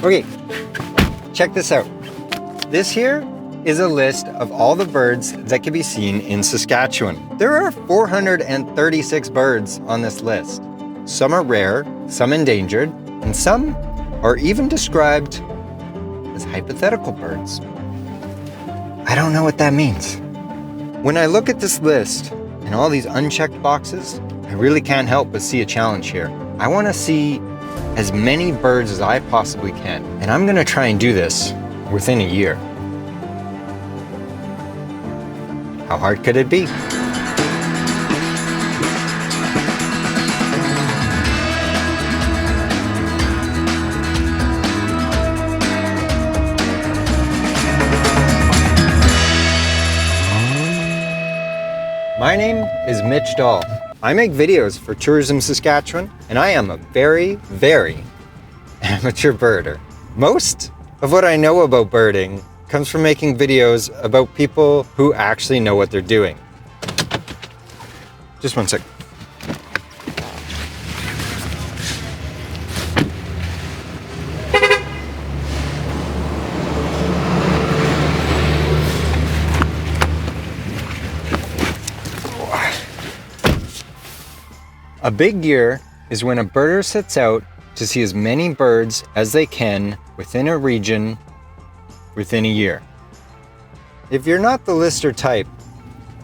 Okay, check this out. This here is a list of all the birds that can be seen in Saskatchewan. There are 436 birds on this list. Some are rare, some endangered, and some are even described as hypothetical birds. I don't know what that means. When I look at this list and all these unchecked boxes, I really can't help but see a challenge here. I want to see as many birds as I possibly can, and I'm going to try and do this within a year. How hard could it be? My name is Mitch. I make videos for Tourism Saskatchewan, and I am a very, very amateur birder. Most of what I know about birding comes from making videos about people who actually know what they're doing. Just one sec. A big year is when a birder sets out to see as many birds as they can within a region within a year. If you're not the lister type,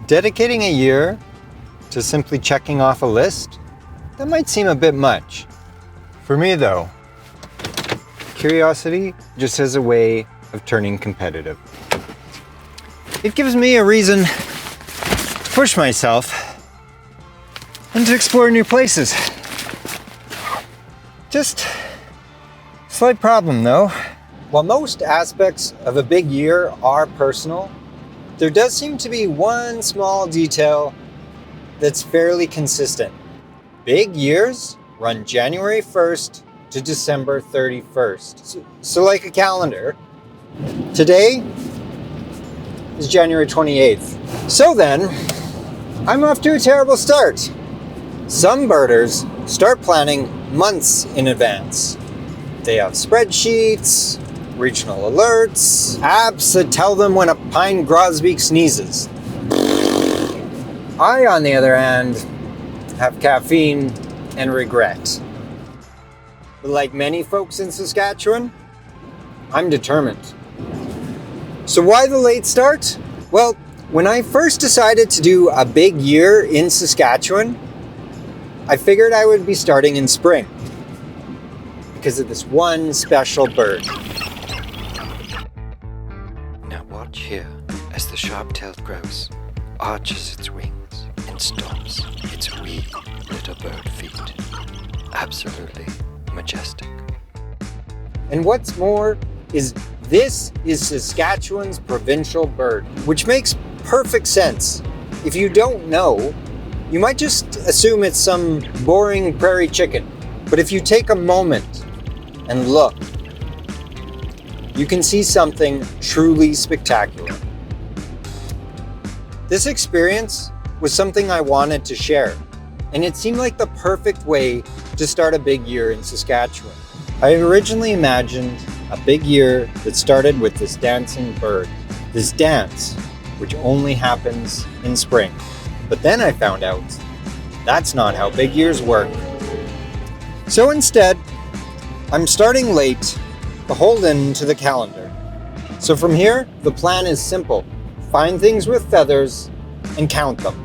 dedicating a year to simply checking off a list, that might seem a bit much. For me though, curiosity just has a way of turning competitive. It gives me a reason to push myself and to explore new places. Just a slight problem though. While most aspects of a big year are personal, there does seem to be one small detail that's fairly consistent. Big years run January 1st to December 31st. So like a calendar, today is January 28th. So then, I'm off to a terrible start. Some birders start planning months in advance. They have spreadsheets, regional alerts, apps that tell them when a pine grosbeak sneezes. I, on the other hand, have caffeine and regret. But like many folks in Saskatchewan, I'm determined. So why the late start? Well, when I first decided to do a big year in Saskatchewan, I figured I would be starting in spring because of this one special bird. Now watch here as the sharp-tailed grouse arches its wings and stomps its wee little bird feet. Absolutely majestic. And what's more is this is Saskatchewan's provincial bird, which makes perfect sense. If you don't know, you might just assume it's some boring prairie chicken. But if you take a moment and look, you can see something truly spectacular. This experience was something I wanted to share, and it seemed like the perfect way to start a big year in Saskatchewan. I originally imagined a big year that started with this dancing bird, this dance, which only happens in spring. But then I found out that's not how big years work. So instead, I'm starting late, beholden to the calendar. So from here, the plan is simple. Find things with feathers and count them.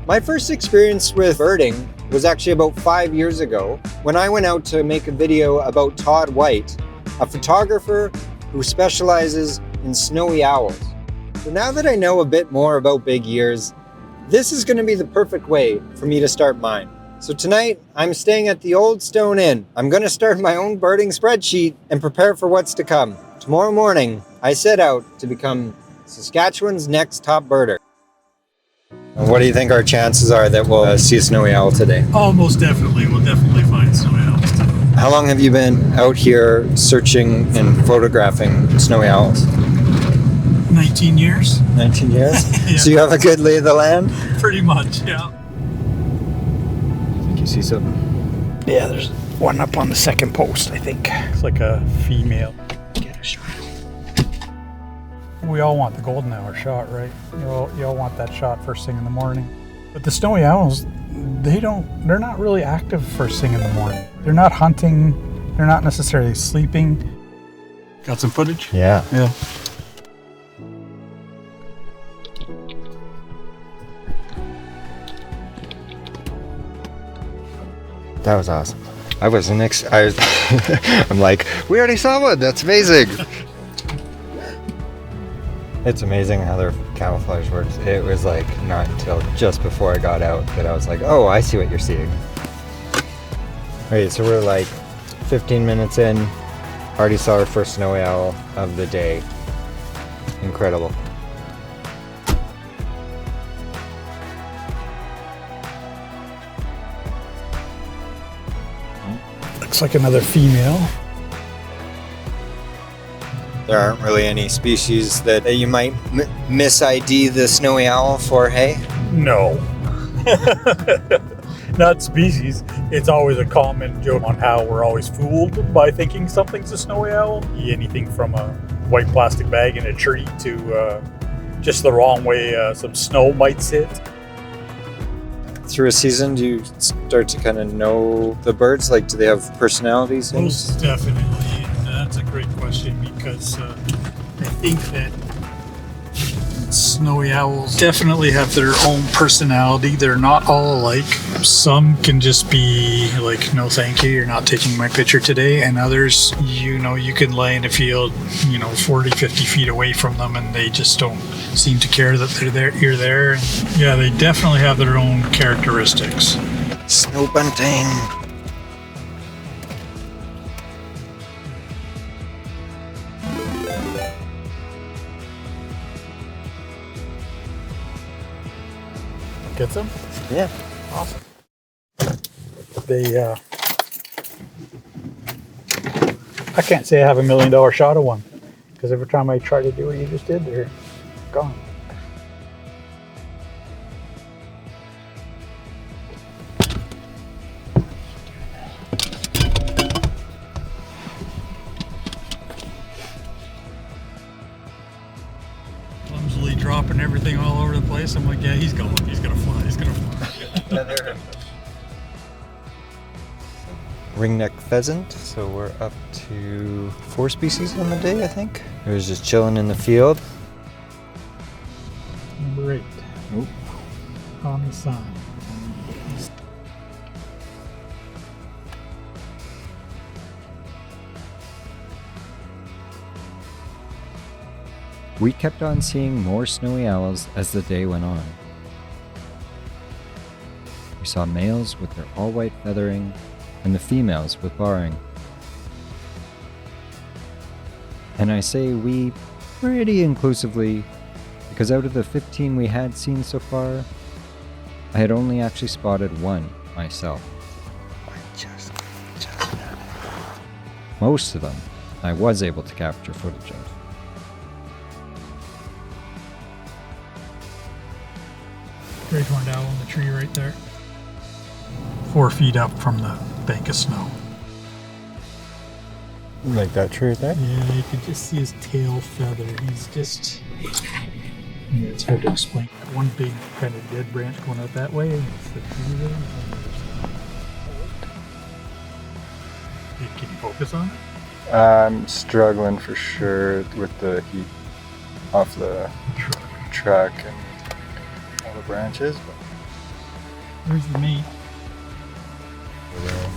My first experience with birding was actually about 5 years ago when I went out to make a video about Todd, a photographer who specializes in snowy owls. So now that I know a bit more about big years, this is going to be the perfect way for me to start mine. So tonight, I'm staying at the Old Stone Inn. I'm going to start my own birding spreadsheet and prepare for what's to come. Tomorrow morning, I set out to become Saskatchewan's next top birder. What do you think our chances are that we'll see a snowy owl today? Oh, most definitely. We'll definitely find snowy owls today. How long have you been out here searching and photographing snowy owls? 19 years. 19 years? Yeah. So you have a good lay of the land? Pretty much, yeah. I think you see something. Yeah, there's One up on the second post, I think. It's like a female. Get a shot. We all want the golden hour shot, right? You all want that shot first thing in the morning. But the snowy owls, they're not really active first thing in the morning. They're not hunting. They're not necessarily sleeping. Got some footage? Yeah. Yeah. That was awesome. I wasn't I'm like, we already saw one. That's amazing. It's amazing how their camouflage works. It was like not until just before I got out that I was like, oh, I see what you're seeing. Right, so we're like 15 minutes in. Already saw our first snowy owl of the day. Incredible. Looks like another female. There aren't really any species that you might mis-ID the snowy owl for, hey? No. Not species. It's always a common joke on how we're always fooled by thinking something's a snowy owl. Anything from a white plastic bag in a tree to just the wrong way some snow might sit. Through a season, do you start to kind of know the birds? Like, do they have personalities? Most definitely. And that's a great question because I think that snowy owls definitely have their own personality. They're not all alike. Some can just be like, no thank you, you're not taking my picture today. And others, you can lay in a field, 40, 50 feet away from them and they just don't seem to care that you're there. And yeah, they definitely have their own characteristics. Snow bunting. Get some? Yeah. Awesome. They, I can't say I have $1 million shot of one because every time I try to do what you just did, they're gone. Clumsily dropping everything all over the place. I'm like, yeah, he's going. He's gonna fly. He's gonna fly. Ringneck pheasant. So we're up to 4 species on the day, I think. It was just chilling in the field. Number 8. Oop. On the sign. We kept on seeing more snowy owls as the day went on. We saw males with their all-white feathering and the females with barring. And I say we pretty inclusively because out of the 15 we had seen so far, I had only actually spotted one myself. Most of them I was able to capture footage of. Great horned owl in the tree right there. 4 feet up from the bank of snow. Like that tree right there? Yeah, you could just see his tail feather. He's just... Yeah, it's hard to explain. One big kind of dead branch going out that way. And it's the tree there. Can you focus on it? I'm struggling for sure with the heat off the truck and all the branches. But Where's the mate?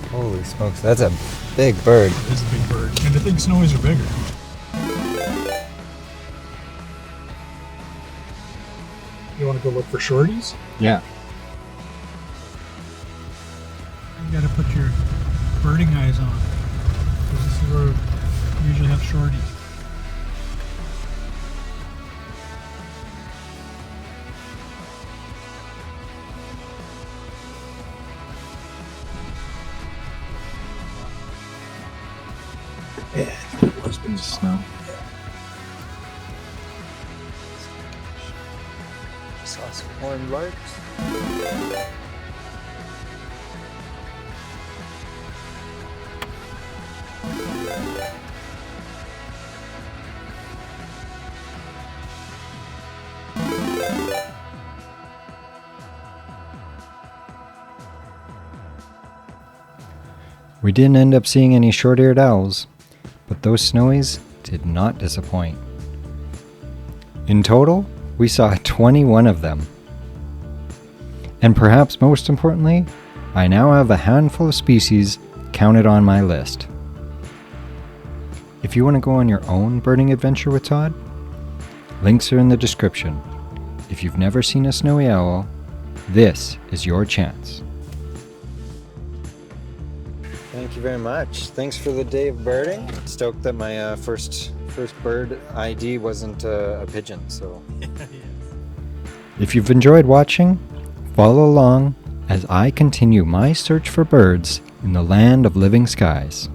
Holy smokes, that's a big bird. It is a big bird. And I think snowies are bigger. You want to go look for shorties? Yeah. You gotta put your birding eyes on. Because this is where we usually have shorties. Yeah, it was been snow. Saw some horned larks. We didn't end up seeing any short-eared owls, but those snowies did not disappoint. In total, we saw 21 of them. And perhaps most importantly, I now have a handful of species counted on my list. If you want to go on your own birding adventure with Todd, links are in the description. If you've never seen a snowy owl, this is your chance. Thank you very much. Thanks for the day of birding. Stoked that my first bird ID wasn't a pigeon. So, If you've enjoyed watching, follow along as I continue my search for birds in the land of living skies.